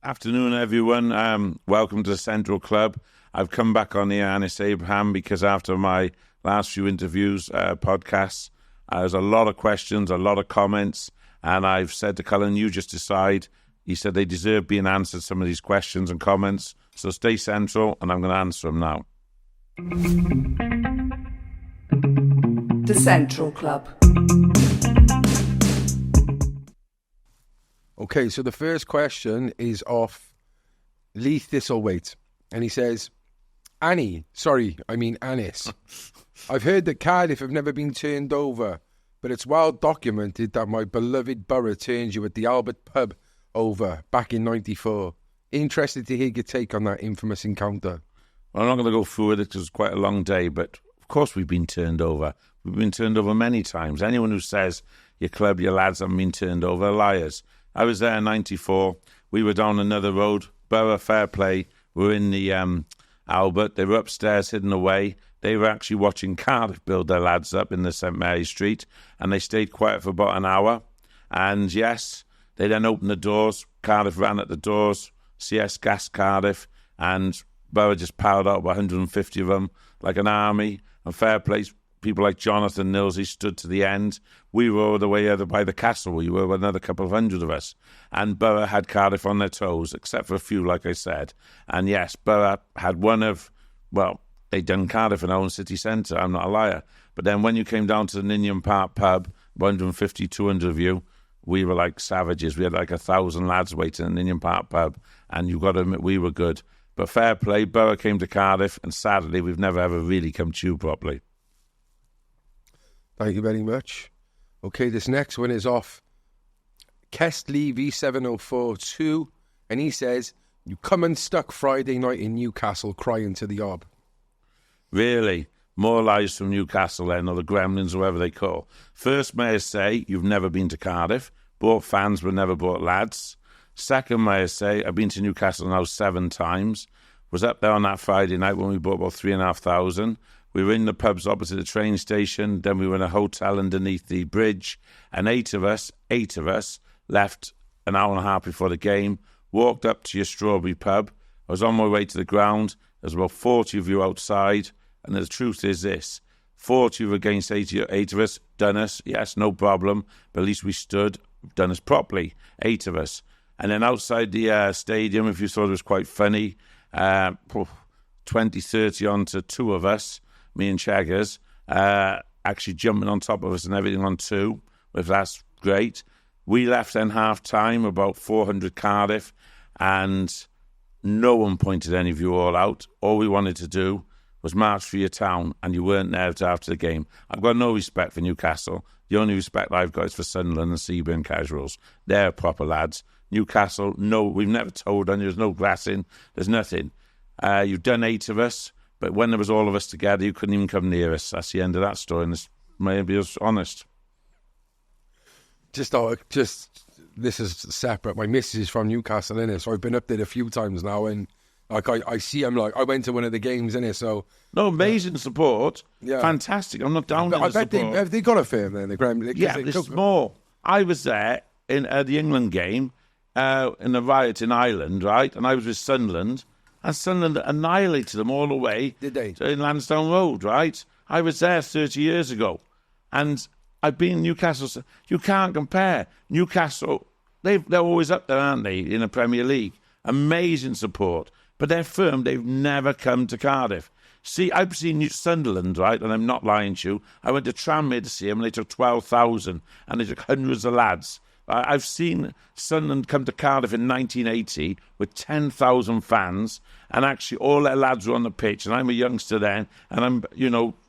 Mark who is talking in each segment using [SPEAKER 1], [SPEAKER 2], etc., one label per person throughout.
[SPEAKER 1] Afternoon, everyone. Welcome to the Central Club. I've come back on here, Anis Abraham, because after my last few interviews, podcasts, there's a lot of questions, a lot of comments, and I've said to Cullen, you just decide. He said they deserve being answered, some of these questions and comments. So stay central, and I'm going to answer them now.
[SPEAKER 2] The Central Club.
[SPEAKER 3] Okay, so the first question is off Lee Thistlewaite, and he says, Anis. I've heard that Cardiff have never been turned over, but it's well documented that my beloved borough turned you at the Albert pub over back in '94. Interested to hear your take on that infamous encounter.
[SPEAKER 1] Well, I'm not going to go through it because it's quite a long day, but of course we've been turned over. We've been turned over many times. Anyone who says your club, your lads haven't been turned over are liars. I was there in '94. We were down another road. Borough, fair play. We were in the Albert. They were upstairs hidden away. They were actually watching Cardiff build their lads up in the St Mary Street, and they stayed quiet for about an hour. And yes, they then opened the doors. Cardiff ran at the doors. CS gassed Cardiff, and Borough just powered out 150 of them like an army. And fair play, people like Jonathan Nilsey stood to the end. We were all the way over by the castle. We were another couple of hundred of us. And Borough had Cardiff on their toes, except for a few, like I said. And yes, Borough had one of, well, they'd done Cardiff in our own city centre. I'm not a liar. But then when you came down to the Ninian Park pub, 150, 200 of you, we were like savages. We had like 1,000 lads waiting in the Ninian Park pub. And you've got to admit, we were good. But fair play, Borough came to Cardiff, and sadly, we've never ever really come to you properly.
[SPEAKER 3] Thank you very much. Okay, this next one is off Kestley V7042, and he says, you come unstuck Friday night in Newcastle crying to the ob.
[SPEAKER 1] Really? More lies from Newcastle then, or the Gremlins, or whatever they call. First, may I say, you've never been to Cardiff. Bought fans, but never bought lads. Second, may I say, I've been to Newcastle now 7 times. Was up there on that Friday night when we bought about 3,500. We were in the pubs opposite the train station. Then we were in a hotel underneath the bridge. And 8 of us left an hour and a half before the game. Walked up to your Strawberry pub. I was on my way to the ground. There's about 40 of you outside. And the truth is this. 40 of against 8 of us. Done us. Yes, no problem. But at least we stood. Done us properly. 8 of us. And then outside the stadium, if you thought it was quite funny, 20, 30 on to 2 of us, me and Cheggers, actually jumping on top of us and everything on 2, if that's great. We left then half-time, about 400 Cardiff, and no one pointed any of you all out. All we wanted to do was march through your town, and you weren't there after the game. I've got no respect for Newcastle. The only respect I've got is for Sunderland and Seaburn Casuals. They're proper lads. Newcastle, no, we've never told on you. There's no grassing. There's nothing. You've done 8 of us, but when there was all of us together, you couldn't even come near us. That's the end of that story, and this may be honest.
[SPEAKER 3] This is separate. My missus is from Newcastle, innit? So I've been up there a few times now, and like I see him, like I went to one of the games, innit? So
[SPEAKER 1] no, amazing support.
[SPEAKER 3] Yeah.
[SPEAKER 1] Fantastic. I'm not down on the support.
[SPEAKER 3] I bet they got a firm there in the Premier League.
[SPEAKER 1] Yeah, it's more. I was there in the England game, in the riot in Ireland, right? And I was with Sunderland, and Sunderland annihilated them all the way.
[SPEAKER 3] Did they?
[SPEAKER 1] In Lansdowne Road, right? I was there 30 years ago, and I've been in Newcastle. You can't compare. Newcastle, they're always up there, aren't they, in the Premier League? Amazing support. But they're firm. They've never come to Cardiff. See, I've seen Sunderland, right, and I'm not lying to you. I went to Tranmere to see them, and they took 12,000, and they took hundreds of lads. I've seen Sunderland come to Cardiff in 1980 with 10,000 fans, and actually all their lads were on the pitch, and I'm a youngster then, and I'm,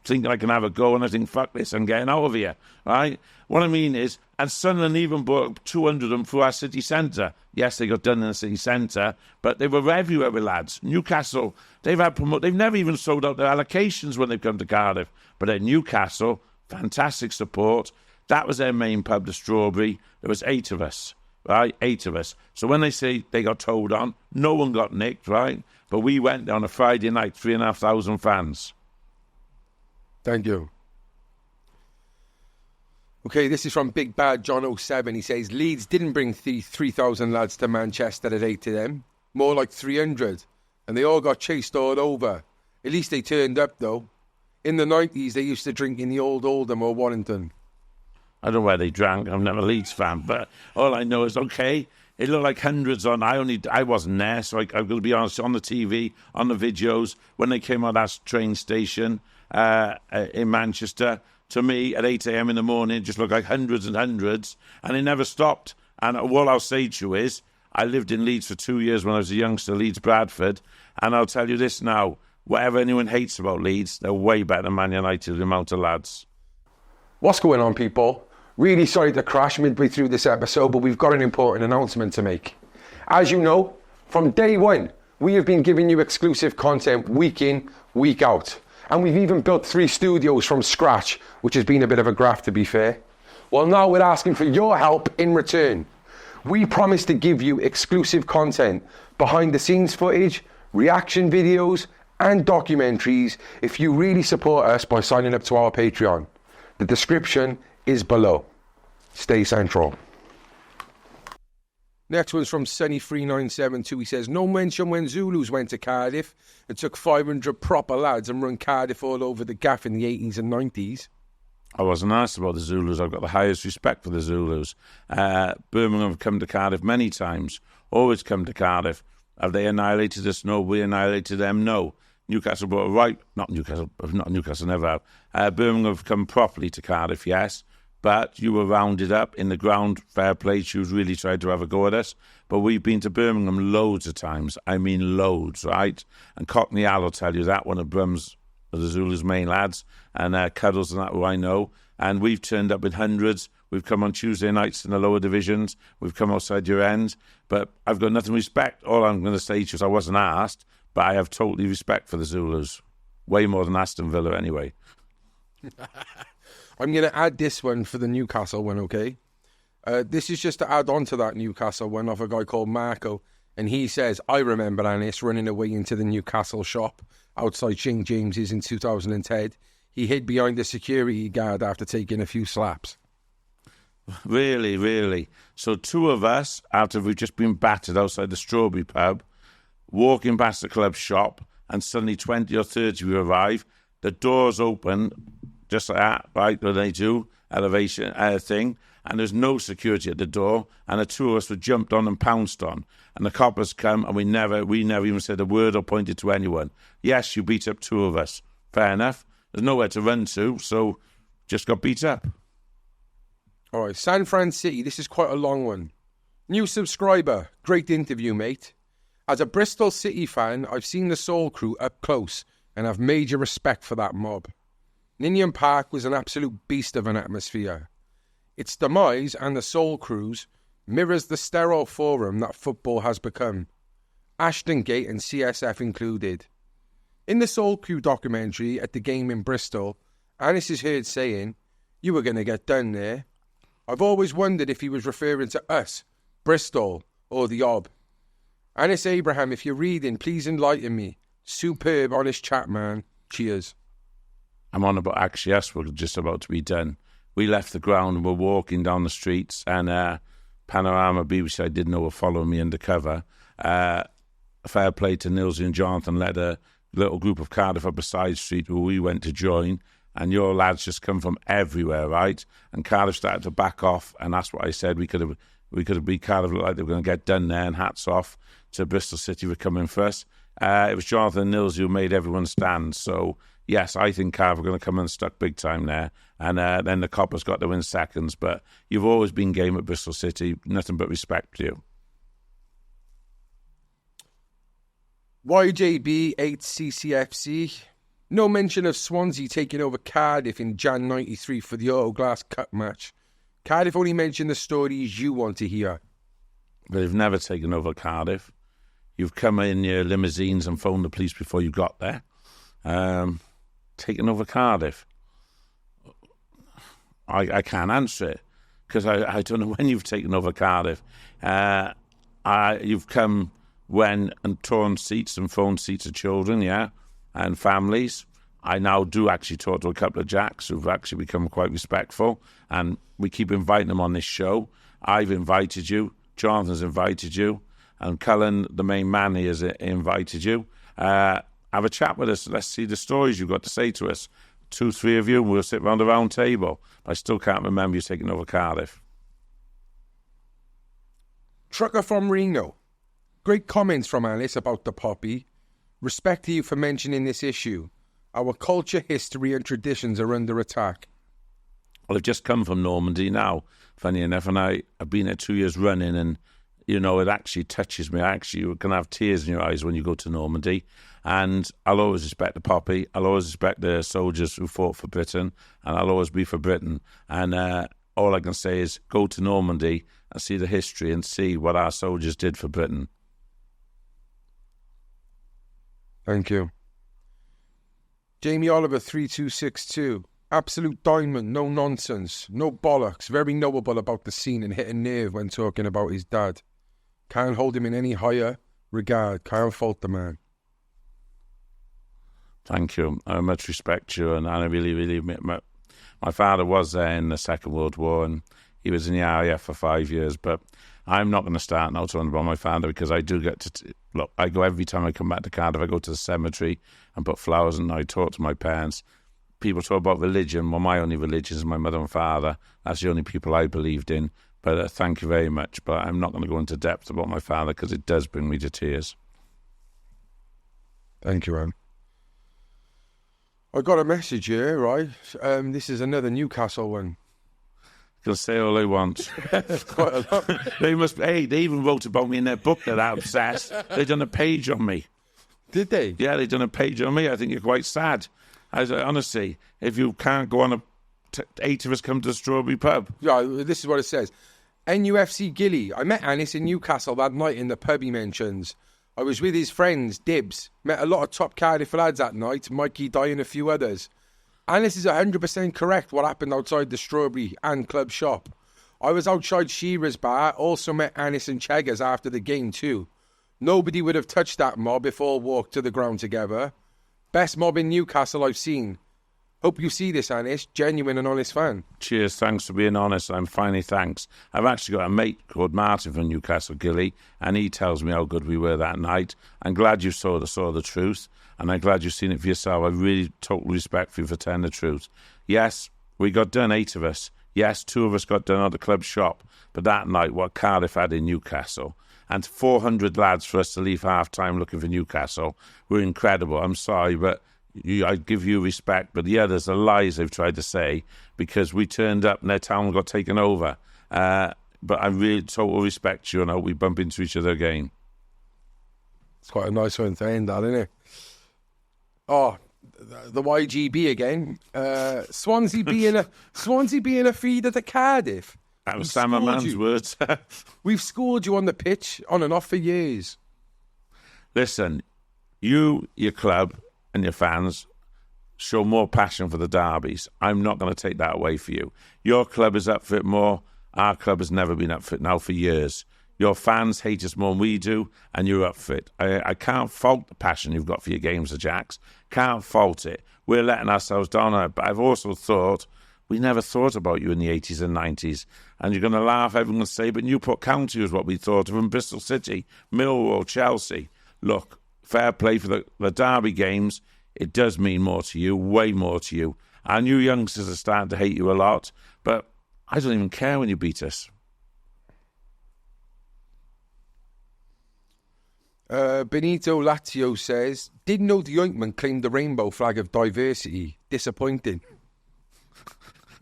[SPEAKER 1] thinking I can have a go, and I think, fuck this, I'm getting out of here, right? What I mean is, and Sunderland even bought 200 of them through our city centre. Yes, they got done in the city centre, but they were everywhere with lads. Newcastle, they've never even sold out their allocations when they've come to Cardiff, but at Newcastle, fantastic support. That was their main pub, the Strawberry. There was 8 of us, right? 8 of us. So when they say they got told on, no one got nicked, right? But we went on a Friday night, 3,500 fans.
[SPEAKER 3] Thank you. Okay, this is from Big Bad John 07. He says, Leeds didn't bring 3,000 lads to Manchester at 8 a.m. More like 300. And they all got chased all over. At least they turned up, though. In the 90s, they used to drink in the old Oldham or Warrington.
[SPEAKER 1] I don't know where they drank. I'm never a Leeds fan. But all I know is, okay, it looked like hundreds on. I wasn't there, so I'm going to be honest, on the TV, on the videos, when they came out of that train station in Manchester, to me, at 8 a.m. in the morning, it just looked like hundreds and hundreds, and it never stopped. And what I'll say to you is, I lived in Leeds for 2 years when I was a youngster, Leeds Bradford, and I'll tell you this now, whatever anyone hates about Leeds, they're way better than Man United, the amount of lads.
[SPEAKER 4] What's going on, people? Really sorry to crash midway through this episode, but we've got an important announcement to make. As you know, from day one, we have been giving you exclusive content week in, week out. And we've even built 3 studios from scratch, which has been a bit of a graft, to be fair. Well, now we're asking for your help in return. We promise to give you exclusive content, behind the scenes footage, reaction videos, and documentaries if you really support us by signing up to our Patreon. The description is below. Stay central.
[SPEAKER 3] Next one's from Sunny3972. He says, no mention when Zulus went to Cardiff and took 500 proper lads and run Cardiff all over the gaff in the 80s and 90s.
[SPEAKER 1] I wasn't asked about the Zulus. I've got the highest respect for the Zulus. Birmingham have come to Cardiff many times, always come to Cardiff. Have they annihilated us? No. We annihilated them? No. Newcastle brought right, not Newcastle, never have. Birmingham have come properly to Cardiff, yes. But you were rounded up in the ground, fair play. She was really trying to have a go at us. But we've been to Birmingham loads of times. I mean loads, right? And Cockney Al will tell you that, one of Brum's, the Zulu's main lads, and Cuddles and that, who I know. And we've turned up in hundreds. We've come on Tuesday nights in the lower divisions. We've come outside your end. But I've got nothing respect. All I'm going to say to you is I wasn't asked, but I have totally respect for the Zulus. Way more than Aston Villa anyway.
[SPEAKER 3] I'm going to add this one for the Newcastle one, okay? This is just to add on to that Newcastle one of a guy called Marco. And he says, I remember Anis running away into the Newcastle shop outside St James's in 2010. He hid behind the security guard after taking a few slaps.
[SPEAKER 1] Really, really. So 2 of us, after we've just been battered outside the Strawberry pub, walking past the club shop, and suddenly 20 or 30 we arrive, the doors open, just like that, right, when they do, elevation thing, and there's no security at the door, and the 2 of us were jumped on and pounced on, and the coppers come, and we never even said a word or pointed to anyone. Yes, you beat up 2 of us. Fair enough. There's nowhere to run to, so just got beat up.
[SPEAKER 3] All right, San Fran City, this is quite a long one. New subscriber, great interview, mate. As a Bristol City fan, I've seen the Soul Crew up close, and have major respect for that mob. Ninian Park was an absolute beast of an atmosphere. Its demise and the Soul Crews mirrors the sterile forum that football has become, Ashton Gate and CSF included. In the Soul Crew documentary at the game in Bristol, Anis is heard saying, "You were going to get done there." I've always wondered if he was referring to us, Bristol, or the Ob. Anis Abraham, if you're reading, please enlighten me. Superb, honest chat, man. Cheers.
[SPEAKER 1] I'm on about actually us, we're just about to be done. We left the ground and we're walking down the streets, and Panorama BBC, I didn't know, were following me undercover. Fair play to Nilsy and Jonathan, led a little group of Cardiff up a side street where we went to join, and your lads just come from everywhere, right? And Cardiff started to back off, and that's what I said. We could have Cardiff looked like they were going to get done there, and hats off to Bristol City for coming first. It was Jonathan and Nilsy who made everyone stand, so yes, I think Cardiff are going to come and stuck big time there. And then the Coppers got to win seconds. But you've always been game at Bristol City. Nothing but respect to you.
[SPEAKER 3] YJB 8CCFC. No mention of Swansea taking over Cardiff in Jan 93 for the Autoglass Cup match. Cardiff only mentioned the stories you want to hear.
[SPEAKER 1] They've never taken over Cardiff. You've come in your limousines and phoned the police before you got there. Taking over Cardiff. I can't answer it because I don't know when you've taken over Cardiff. You've come when and torn seats and phoned seats of children, yeah, and families. I now do actually talk to a couple of Jacks who've actually become quite respectful, and we keep inviting them on this show. I've invited you, Jonathan's invited you, and Cullen, the main man, he has invited you. Have a chat with us. Let's see the stories you've got to say to us. 2, 3 of you, and we'll sit round a round table. I still can't remember you taking over Cardiff.
[SPEAKER 3] Trucker from Reno. Great comments from Alice about the poppy. Respect to you for mentioning this issue. Our culture, history and traditions are under attack.
[SPEAKER 1] Well, I've just come from Normandy now, funny enough, and I've been there 2 years running, and, you know, it actually touches me. You can have tears in your eyes when you go to Normandy, and I'll always respect the poppy. I'll always respect the soldiers who fought for Britain, and I'll always be for Britain. And all I can say is go to Normandy and see the history and see what our soldiers did for Britain.
[SPEAKER 3] Thank you. Jamie Oliver 3262. Absolute diamond, no nonsense, no bollocks, very knowable about the scene and hit a nerve when talking about his dad. Can't hold him in any higher regard, can't fault the man.
[SPEAKER 1] Thank you. I much respect you, and I really my father was there in the Second World War, and he was in the RAF for 5 years, but I'm not going to start now talking about my father, because I do get to... Look, I go every time I come back to Cardiff, I go to the cemetery and put flowers, and I talk to my parents. People talk about religion. Well, my only religion is my mother and father. That's the only people I believed in. But thank you very much. But I'm not going to go into depth about my father, because it does bring me to tears.
[SPEAKER 3] Thank you, Anne. I got a message here, right? This is another Newcastle one.
[SPEAKER 1] Can say all they want.
[SPEAKER 3] Quite a lot.
[SPEAKER 1] They even wrote about me in their book. They're that obsessed. They've done a page on me.
[SPEAKER 3] Did they?
[SPEAKER 1] Yeah, they've done a page on me. I think you're quite sad. Honestly, if you can't go on 8 of us come to the Strawberry Pub.
[SPEAKER 3] Yeah, this is what it says. NUFC Gilly. I met Anis in Newcastle that night in the pub he mentions. I was with his friends, Dibs. Met a lot of top Cardiff lads that night, Mikey, Dye and a few others. Anis is 100% correct what happened outside the Strawberry and Club shop. I was outside Shearer's bar, also met Anis and Cheggers after the game too. Nobody would have touched that mob if all walked to the ground together. Best mob in Newcastle I've seen. Hope you see this, Anis. Genuine and honest fan.
[SPEAKER 1] Cheers, thanks for being honest. I'm finally thanks. I've actually got a mate called Martin from Newcastle, Gilly, and he tells me how good we were that night. I'm glad you saw the truth, and I'm glad you've seen it for yourself. I really total respect for you for telling the truth. Yes, we got done, 8 of us. Yes, 2 of us got done at the club shop. But that night, what Cardiff had in Newcastle, and 400 lads for us to leave half-time looking for Newcastle, were incredible. I'm sorry, but I give you respect. But the others are lies they've tried to say, because we turned up and their town got taken over. But I really total respect you, and I hope we bump into each other again.
[SPEAKER 3] It's quite a nice one to end that, isn't it? Oh, the YGB again. Swansea being a feeder to Cardiff.
[SPEAKER 1] That was Sam Hamam's words.
[SPEAKER 3] We've scored you on the pitch on and off for years.
[SPEAKER 1] Listen, you, your club and your fans show more passion for the derbies. I'm not going to take that away for you. Your club is up for it more. Our club has never been up for it now for years. Your fans hate us more than we do, and you're up for it. I can't fault the passion you've got for your games, the Jacks. Can't fault it. We're letting ourselves down on it. But I've also thought, we never thought about you in the 80s and 90s. And you're going to laugh, everyone will say, but Newport County was what we thought of, and Bristol City, Millwall, Chelsea. Look, fair play for the derby games. It does mean more to you, way more to you. Our new youngsters are starting to hate you a lot, but I don't even care when you beat us.
[SPEAKER 3] Benito Lazio says, didn't know the ointment claimed the rainbow flag of diversity. Disappointing.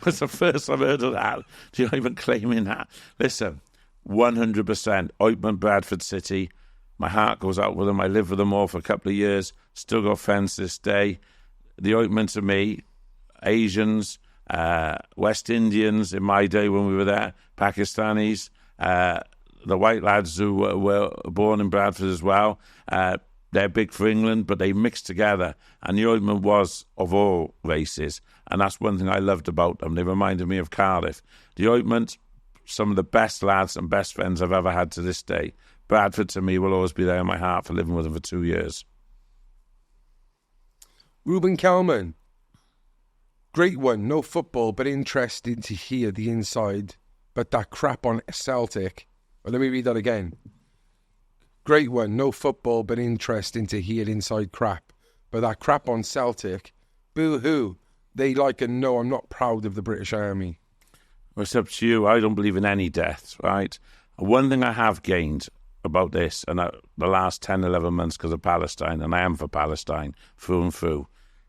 [SPEAKER 1] That's the first I've heard of that. Do you even claiming that? Listen, 100% ointment, Bradford City. My heart goes out with them. I lived with them all for a couple of years. Still got friends to this day. The ointment to me, Asians, West Indians in my day when we were there, Pakistanis, the white lads who were born in Bradford as well. They're big for England, but they mixed together. And the ointment was of all races. And that's one thing I loved about them. They reminded me of Cardiff. The ointment, some of the best lads and best friends I've ever had to this day. Bradford, to me, will always be there in my heart for living with them for 2 years.
[SPEAKER 3] Ruben Kelman. Great one, no football, but interesting to hear the inside. But that crap on Celtic. Well, let me read that again. Great one, no football, but interesting to hear inside crap. But that crap on Celtic. Boo-hoo. They like and know I'm not proud of the British Army.
[SPEAKER 1] Well, it's up to you. I don't believe in any death, right? One thing I have gained about this, and the last 10, 11 months because of Palestine, and I am for Palestine, through and through,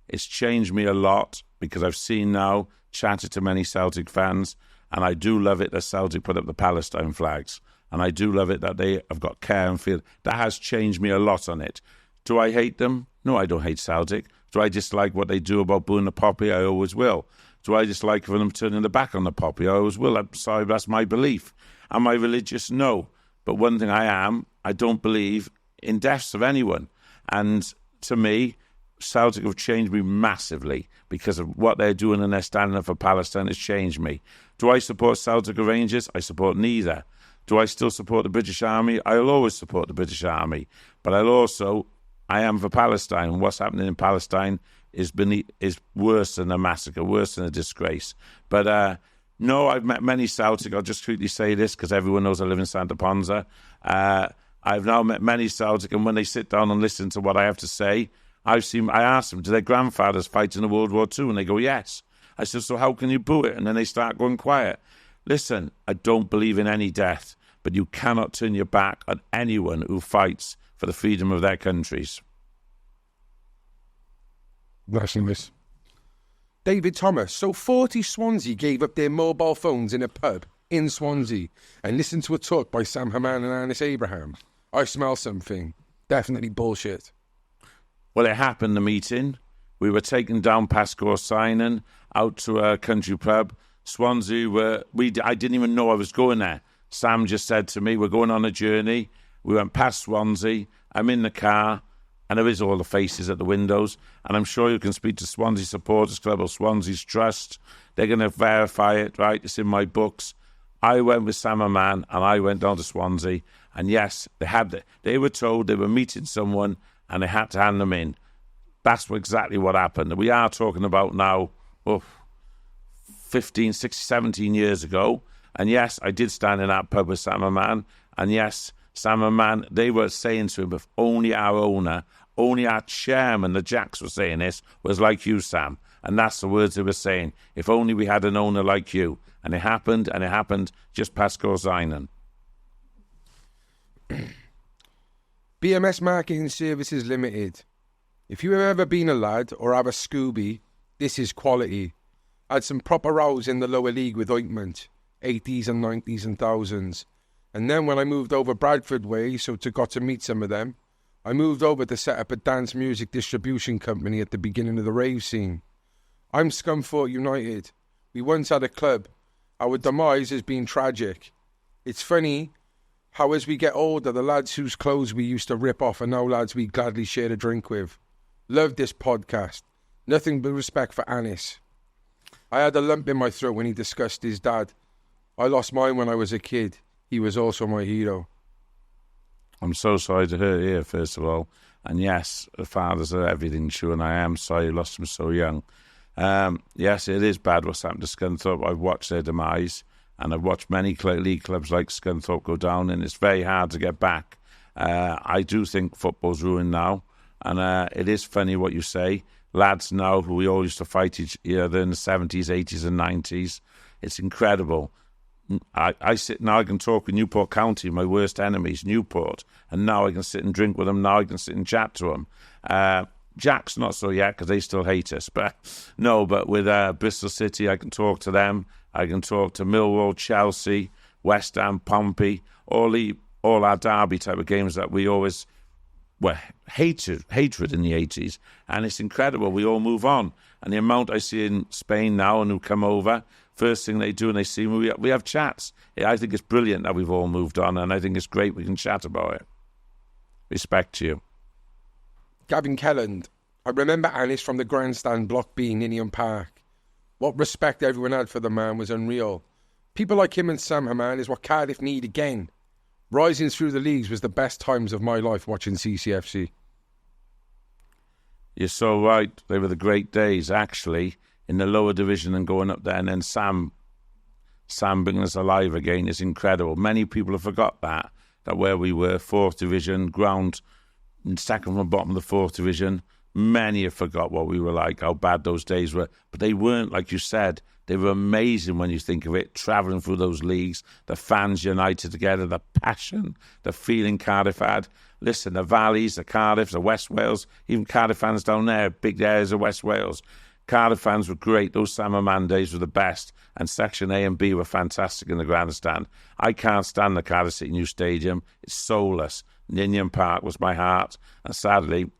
[SPEAKER 1] it's changed me a lot because I've seen now, chatted to many Celtic fans, and I do love it that Celtic put up the Palestine flags. And I do love it that they have got care and feel. That has changed me a lot on it. Do I hate them? No, I don't hate Celtic. Do I dislike what they do about booing the poppy? I always will. Do I dislike for them turning their back on the poppy? I always will. I'm sorry, that's my belief. Am I religious? No. But one thing I don't believe in deaths of anyone. And to me, Celtic have changed me massively because of what they're doing and they're standing up for Palestine has changed me. Do I support Celtic or Rangers? I support neither. Do I still support the British Army? I'll always support the British Army. But I am for Palestine. And what's happening in Palestine is worse than a massacre, worse than a disgrace. But no, I've met many Celtic. I'll just quickly say this because everyone knows I live in Santa Ponsa. I've now met many Celtic, and when they sit down and listen to what I have to say, I ask them, do their grandfathers fight in World War II? And they go, yes. I said, so how can you boo it? And then they start going quiet. Listen, I don't believe in any death, but you cannot turn your back on anyone who fights for the freedom of their countries.
[SPEAKER 3] Nationalist. David Thomas. So 40 Swansea gave up their mobile phones in a pub in Swansea and listened to a talk by Sam Hamam and Anis Abraham. I smell something. Definitely bullshit.
[SPEAKER 1] Well, it happened, the meeting. We were taken down past Gorsinan out to a country pub. Swansea I didn't even know I was going there. Sam just said to me, we're going on a journey. We went past Swansea. I'm in the car, and there is all the faces at the windows. And I'm sure you can speak to Swansea Supporters Club or Swansea's Trust. They're going to verify it, right? It's in my books. I went with Sam and Man, and I went down to Swansea. And yes, they were told they were meeting someone, and they had to hand them in. That's exactly what happened. We are talking about now, 15, 16, 17 years ago. And yes, I did stand in that pub with Sam and Man. And yes, Sam and Man, they were saying to him, if only our owner, only our chairman, the Jacks were saying this, was like you, Sam. And that's the words they were saying. If only we had an owner like you. And it happened just past Gorsinan.
[SPEAKER 3] BMS Marketing Services Limited. If you have ever been a lad or have a Scooby, this is quality. I had some proper rows in the lower league with ointment, 80s and 90s and thousands. And then when I moved over Bradford way, got to meet some of them, I moved over to set up a dance music distribution company at the beginning of the rave scene. I'm Scunthorpe United. We once had a club. Our demise has been tragic. It's funny how as we get older, the lads whose clothes we used to rip off are now lads we gladly share a drink with. Love this podcast. Nothing but respect for Anis. I had a lump in my throat when he discussed his dad. I lost mine when I was a kid. He was also my hero.
[SPEAKER 1] I'm so sorry to hear, first of all. And yes, the fathers are everything true, and I am sorry you lost him so young. Yes, it is bad what's happened to Scunthorpe. I've watched their demise, and I've watched many league clubs like Scunthorpe go down, and it's very hard to get back. I do think football's ruined now, and it is funny what you say. Lads now who we all used to fight each other in the 70s, 80s and 90s. It's incredible. I sit now, I can talk with Newport County, my worst enemies, Newport, and now I can sit and drink with them, now I can sit and chat to them. Jack's not so yet because they still hate us, but with Bristol City, I can talk to them. I can talk to Millwall, Chelsea, West Ham, Pompey, all our derby type of games that we always hatred in the 80s, and it's incredible. We all move on, and the amount I see in Spain now and who come over, first thing they do and they see me, we have chats. I think it's brilliant that we've all moved on, and I think it's great we can chat about it. Respect to you.
[SPEAKER 3] Gavin Kelland. I remember Anis from the grandstand block B, Ninian Park. What respect everyone had for the man was unreal. People like him and Sam Hamam is what Cardiff need again. Rising through the leagues was the best times of my life watching CCFC.
[SPEAKER 1] You're so right. They were the great days, actually, in the lower division and going up there. And then Sam bringing us alive again is incredible. Many people have forgot that where we were, 4th division, ground second from the bottom of the 4th division. Many have forgot what we were like, how bad those days were. But they weren't, like you said. They were amazing when you think of it, travelling through those leagues, the fans united together, the passion, the feeling Cardiff had. Listen, the Valleys, the Cardiff, the West Wales, even Cardiff fans down there, big areas of West Wales. Cardiff fans were great. Those Hamam days were the best. And Section A and B were fantastic in the grandstand. I can't stand the Cardiff City new stadium. It's soulless. Ninian Park was my heart. And sadly,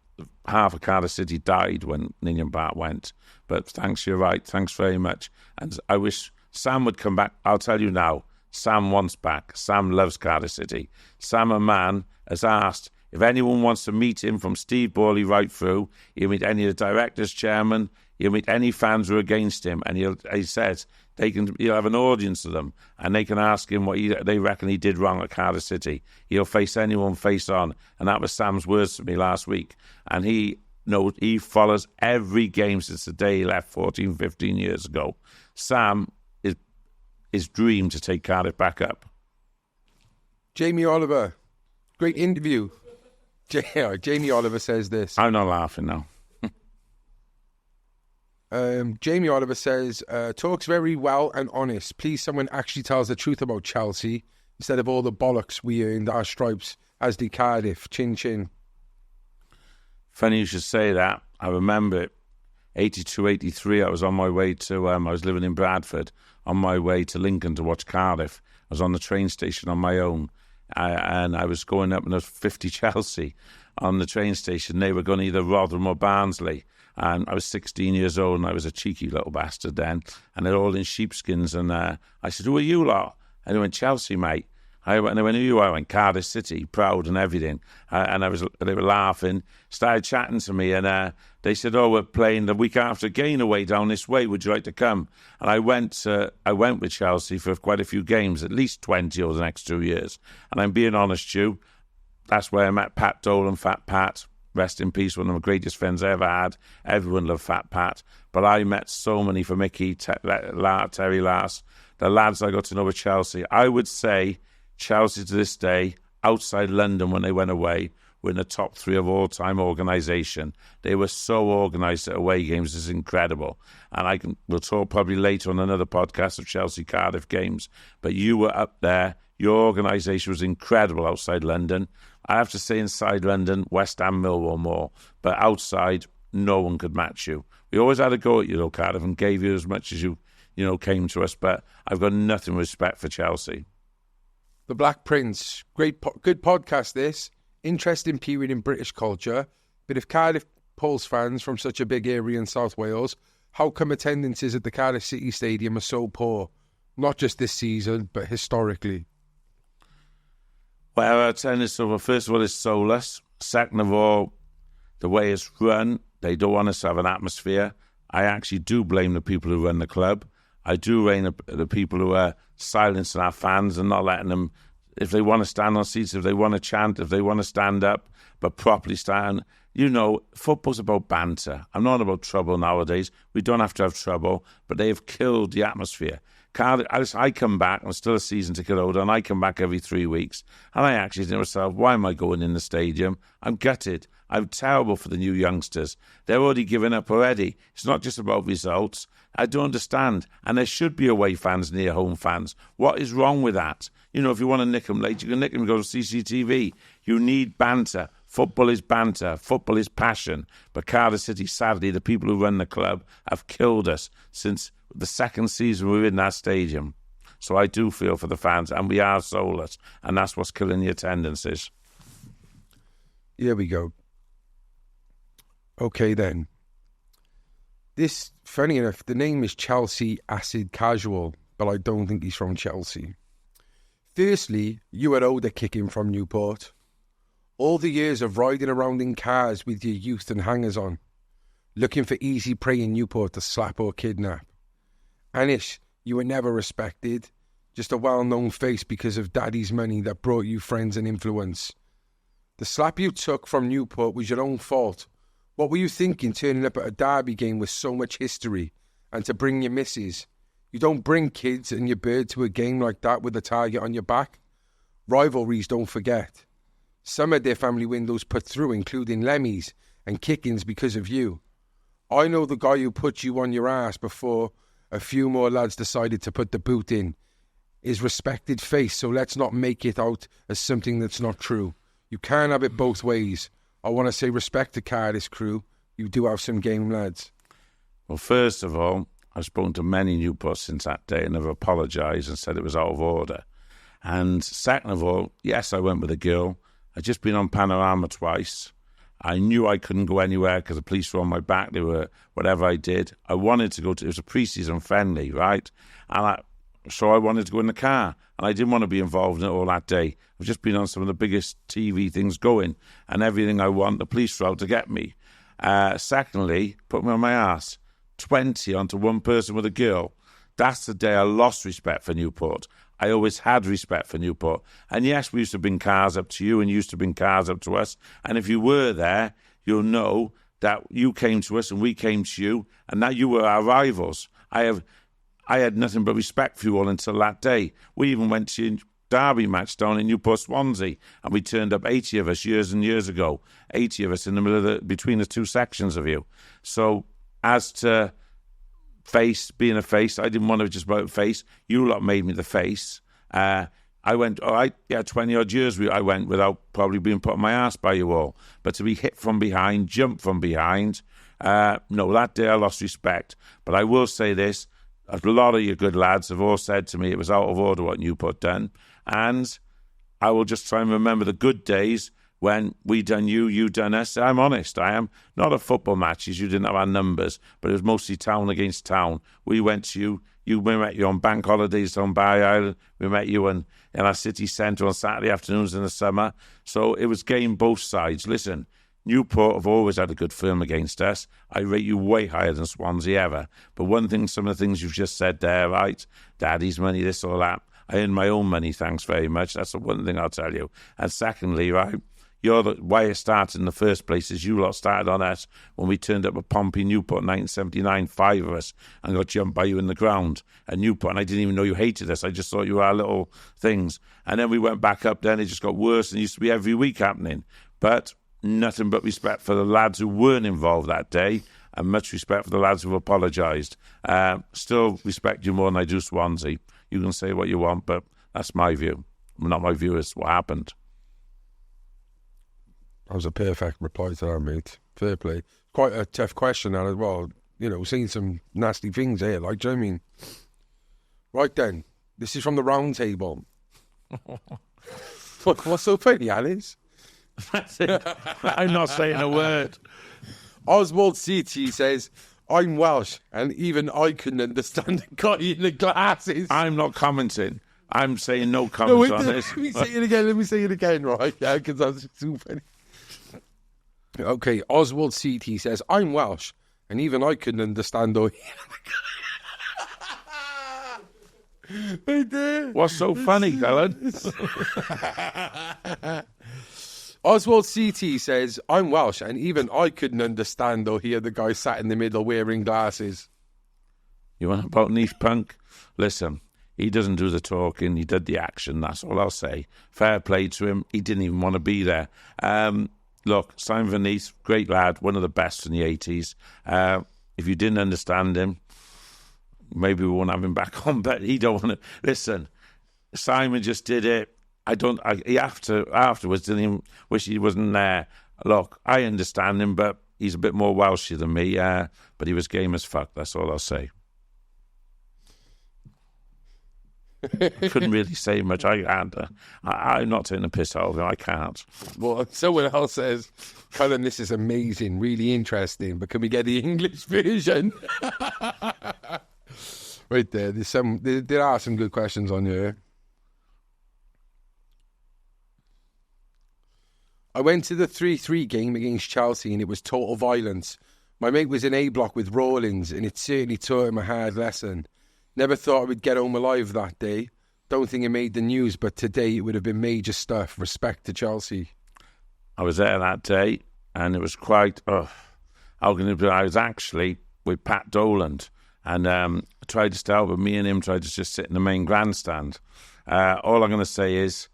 [SPEAKER 1] half of Cardiff City died when Ninian Park went. But thanks, you're right. Thanks very much. And I wish Sam would come back. I'll tell you now, Sam wants back. Sam loves Cardiff City. Sam, a man, has asked if anyone wants to meet him from Steve Borley right through. He'll meet any of the directors, chairman. He'll meet any fans who are against him. And he says he'll have an audience of them. And they can ask him what they reckon he did wrong at Cardiff City. He'll face anyone face on. And that was Sam's words to me last week. And he follows every game since the day he left 14, 15 years ago. Sam is his dream to take Cardiff back up.
[SPEAKER 3] Jamie Oliver, great interview. Jamie Oliver says this.
[SPEAKER 1] I'm not laughing now.
[SPEAKER 3] Jamie Oliver says, talks very well and honest. Please, someone actually tells the truth about Chelsea instead of all the bollocks we earned our stripes as the Cardiff. Chin chin.
[SPEAKER 1] Funny you should say that. I remember it. 82, 83, I was on my way to, I was living in Bradford, on my way to Lincoln to watch Cardiff. I was on the train station on my own, and I was going up, and there was 50 Chelsea on the train station. They were going either Rotherham or Barnsley, and I was 16 years old, and I was a cheeky little bastard then, and they're all in sheepskins, and I said, who are you lot? And they went, Chelsea, mate. They went, who are you? I went, Cardiff City, proud and everything. And they were laughing, started chatting to me, and they said, oh, we're playing the week after again away down this way. Would you like to come? And I went with Chelsea for quite a few games, at least 20 over the next 2 years. And I'm being honest, Stu, that's where I met Pat Dolan, Fat Pat. Rest in peace, one of the greatest friends I ever had. Everyone loved Fat Pat. But I met so many, for Mickey, Terry Lars, the lads I got to know at Chelsea. I would say Chelsea to this day, outside London when they went away, were in the top 3 of all-time organisation. They were so organised at away games, it's incredible. And we'll talk probably later on another podcast of Chelsea-Cardiff games. But you were up there. Your organisation was incredible outside London. I have to say inside London, West Ham, Millwall more. But outside, no one could match you. We always had a go at you, though, Cardiff, and gave you as much as you came to us. But I've got nothing but respect for Chelsea.
[SPEAKER 3] The Black Prince, good podcast this. Interesting period in British culture. But if Cardiff pulls fans from such a big area in South Wales, how come attendances at the Cardiff City Stadium are so poor? Not just this season, but historically.
[SPEAKER 1] Well, attendance, first of all, is soulless. Second of all, the way it's run, they don't want us to have an atmosphere. I actually do blame the people who run the club. I do blame the people who are silencing our fans and not letting them, if they want to stand on seats, if they want to chant, if they want to stand up, but properly stand. Football's about banter. I'm not about trouble nowadays. We don't have to have trouble, but they have killed the atmosphere. I come back, I'm still a season ticket holder, and I come back every 3 weeks, and I actually think to myself, why am I going in the stadium? I'm gutted. I'm terrible for the new youngsters. They're already giving up already. It's not just about results. I don't understand. And there should be away fans near home fans. What is wrong with that? If you want to nick them late, you can nick them and go to CCTV. You need banter. Football is banter. Football is passion. But Cardiff City, sadly, the people who run the club have killed us since the second season we were in that stadium. So I do feel for the fans, and we are soulless, and that's what's killing the attendances.
[SPEAKER 3] Here we go. Okay, then. This, funny enough, the name is Chelsea Acid Casual, but I don't think he's from Chelsea. Firstly, you were older kicking from Newport. All the years of riding around in cars with your youth and hangers on, looking for easy prey in Newport to slap or kidnap. Anish, you were never respected, just a well-known face because of daddy's money that brought you friends and influence. The slap you took from Newport was your own fault. What were you thinking turning up at a derby game with so much history and to bring your missus? You don't bring kids and your bird to a game like that with a target on your back. Rivalries don't forget. Some had their family windows put through, including Lemmy's and kickings because of you. I know the guy who put you on your ass before a few more lads decided to put the boot in. His respected face, so let's not make it out as something that's not true. You can't have it both ways. I want to say respect to Cardiff's crew. You do have some game, lads.
[SPEAKER 1] Well, first of all, I've spoken to many Newports since that day and have apologised and said it was out of order. And second of all, yes, I went with a girl. I'd just been on Panorama twice. I knew I couldn't go anywhere because the police were on my back. They were, whatever I did. I wanted to go to, it was a pre-season friendly, right? So I wanted to go in the car. And I didn't want to be involved in it all that day. I've just been on some of the biggest TV things going. And everything I want, the police were out to get me. Secondly, put me on my ass. 20 onto one person with a girl. That's the day I lost respect for Newport. I always had respect for Newport. And yes, we used to bring cars up to you and you used to bring cars up to us. And if you were there, you'll know that you came to us and we came to you and that you were our rivals. I had nothing but respect for you all until that day. We even went to your derby match down in Newport, Swansea, and we turned up 80 of us years and years ago. 80 of us in the middle of between the two sections of you. So as to being a face, I didn't want to just about face. You lot made me the face. I went, all right, 20-odd years I went without probably being put on my ass by you all. But to be hit from behind, jump from behind, no, that day I lost respect. But I will say this, a lot of your good lads have all said to me it was out of order what Newport done. And I will just try and remember the good days when we done you done us. I'm honest, I am. Not at football matches, you didn't have our numbers, but it was mostly town against town. We went to we met you on bank holidays on Barry Island. We met you in our city centre on Saturday afternoons in the summer. So it was game both sides. Listen, Newport have always had a good firm against us. I rate you way higher than Swansea ever. But one thing, some of the things you've just said there, right? Daddy's money, this or that. I earn my own money, thanks very much. That's the one thing I'll tell you. And secondly, right, why it started in the first place is you lot started on us when we turned up at Pompey, Newport, 1979, 5 of us, and got jumped by you in the ground at Newport. And I didn't even know you hated us. I just thought you were our little things. And then we went back up then. It just got worse and it used to be every week happening. But nothing but respect for the lads who weren't involved that day and much respect for the lads who've apologised. Still respect you more than I do Swansea. You can say what you want, but that's my view. Not my view, it's what happened.
[SPEAKER 3] That was a perfect reply to that, mate. Fair play. Quite a tough question, that as well. You know, seeing some nasty things here, like, do you know what I mean? Right then, this is from the round table. What's so funny, Alice?
[SPEAKER 1] That's it. I'm not saying a word.
[SPEAKER 3] Oswald CT says, I'm Welsh, and even I couldn't understand the guy in the glasses.
[SPEAKER 1] I'm not commenting. I'm saying no comments on this.
[SPEAKER 3] Let me say it again, right? Yeah, because that's too funny. Okay, Oswald CT says, I'm Welsh, and even I couldn't understand the
[SPEAKER 1] What's so funny, Colin?
[SPEAKER 3] Oswald CT says, I'm Welsh, and even I couldn't understand or hear the guy sat in the middle wearing glasses.
[SPEAKER 1] You want about Niche Punk? Listen, he doesn't do the talking, he did the action, that's all I'll say. Fair play to him, he didn't even want to be there. Look, Simon Van Neath, great lad, one of the best in the 80s. If you didn't understand him, maybe we won't have him back on, but he don't want to. Listen, Simon just did it. He afterwards didn't even wish he wasn't there. Look, I understand him, but he's a bit more Welshy than me. But he was game as fuck. That's all I'll say. Couldn't really say much. I'm not taking a piss out of him. I can't.
[SPEAKER 3] Well, someone else says, Colin, this is amazing, really interesting, but can we get the English version? Right there. There are some good questions on here. I went to the 3-3 game against Chelsea and it was total violence. My mate was in A block with Rawlins and it certainly taught him a hard lesson. Never thought I would get home alive that day. Don't think it made the news, but today it would have been major stuff. Respect to Chelsea.
[SPEAKER 1] I was there that day and it was quite... I was actually with Pat Doland, and tried to start with me and him tried to just sit in the main grandstand. All I'm going to say is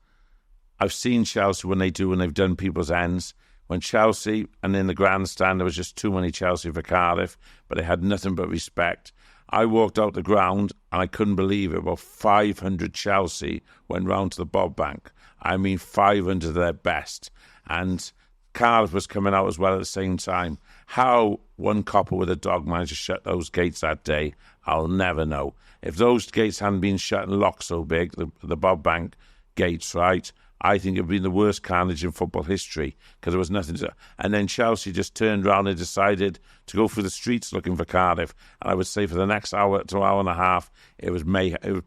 [SPEAKER 1] I've seen Chelsea when they've done people's ends. When Chelsea, and in the grandstand, there was just too many Chelsea for Cardiff, but they had nothing but respect. I walked out the ground, and I couldn't believe it. About 500 Chelsea went round to the Bob Bank. I mean, 500 of their best. And Cardiff was coming out as well at the same time. How one copper with a dog managed to shut those gates that day, I'll never know. If those gates hadn't been shut and locked so big, the Bob Bank gates, right, I think it would be the worst carnage in football history because there was nothing to... And then Chelsea just turned around and decided to go through the streets looking for Cardiff. And I would say for the next hour to hour and a half, it was mayhem.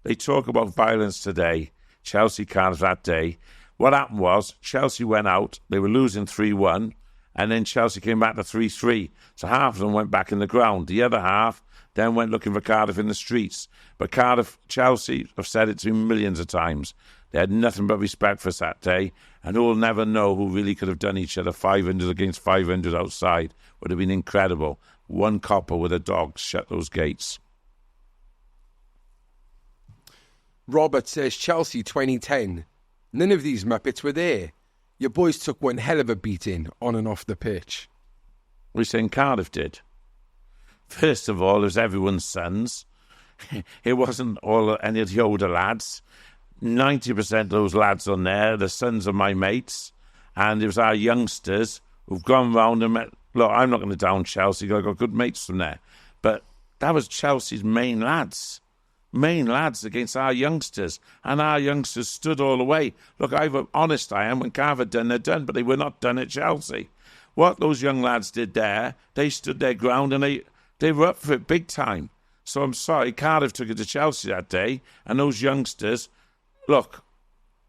[SPEAKER 1] They talk about violence today. Chelsea, Cardiff that day. What happened was Chelsea went out. They were losing 3-1. And then Chelsea came back to 3-3. So half of them went back in the ground. The other half then went looking for Cardiff in the streets. But Cardiff, Chelsea, I've said it to millions of times, they had nothing but respect for us that day, and who'll never know who really could have done each other 500 against 500 outside. Would have been incredible. One copper with a dog shut those gates.
[SPEAKER 3] Robert says Chelsea 2010. None of these Muppets were there. Your boys took one hell of a beating on and off the pitch.
[SPEAKER 1] We're saying Cardiff did. First of all, it was everyone's sons. It wasn't any of the older lads. 90% of those lads on there, the sons of my mates, and it was our youngsters who've gone round and met. Look, I'm not going to down Chelsea, I got good mates from there, but that was Chelsea's main lads against our youngsters, and our youngsters stood all the way. Look, I'm honest, I am. When Cardiff done, they're done, but they were not done at Chelsea. What those young lads did there, they stood their ground and they were up for it big time. So I'm sorry, Cardiff took it to Chelsea that day, and those youngsters. Look,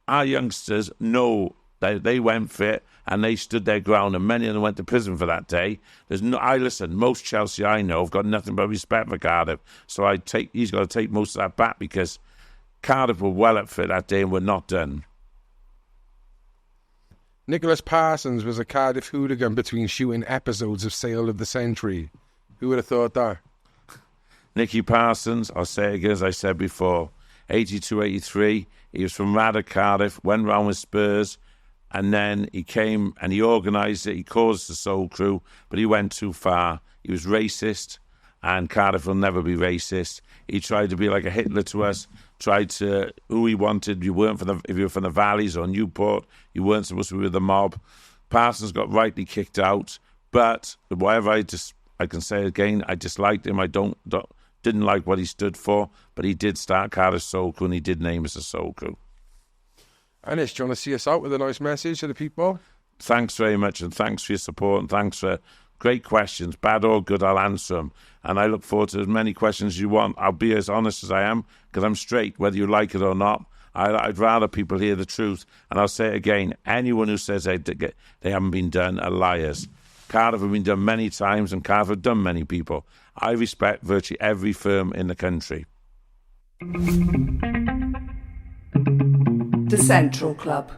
[SPEAKER 1] our youngsters know that they went for it and they stood their ground, and many of them went to prison for that day. Most Chelsea I know have got nothing but respect for Cardiff. So he's got to take most of that back because Cardiff were well up for it that day and were not done.
[SPEAKER 3] Nicholas Parsons was a Cardiff hooligan between shooting episodes of Sale of the Century. Who would have thought that?
[SPEAKER 1] Nicky Parsons, I'll say it again as I said before, 82-83, he was from Radford, Cardiff, went round with Spurs, and then he came and he organised it. He caused the Soul Crew, but he went too far. He was racist, and Cardiff will never be racist. He tried to be like a Hitler to us, tried to, who he wanted. You weren't if you were from the Valleys or Newport, you weren't supposed to be with the mob. Parsons got rightly kicked out, but whatever I can say again, I disliked him. I didn't like what he stood for, but he did start Cardiff Soul Crew and he did name us a Soul Crew.
[SPEAKER 3] Anis, do you want to see us out with a nice message to the people?
[SPEAKER 1] Thanks very much, and thanks for your support, and thanks for great questions. Bad or good, I'll answer them. And I look forward to as many questions as you want. I'll be as honest as I am, because I'm straight, whether you like it or not. I'd rather people hear the truth. And I'll say it again, anyone who says they haven't been done are liars. Cardiff have been done many times, and Cardiff have done many people. I respect virtually every firm in the country.
[SPEAKER 2] The Central Club.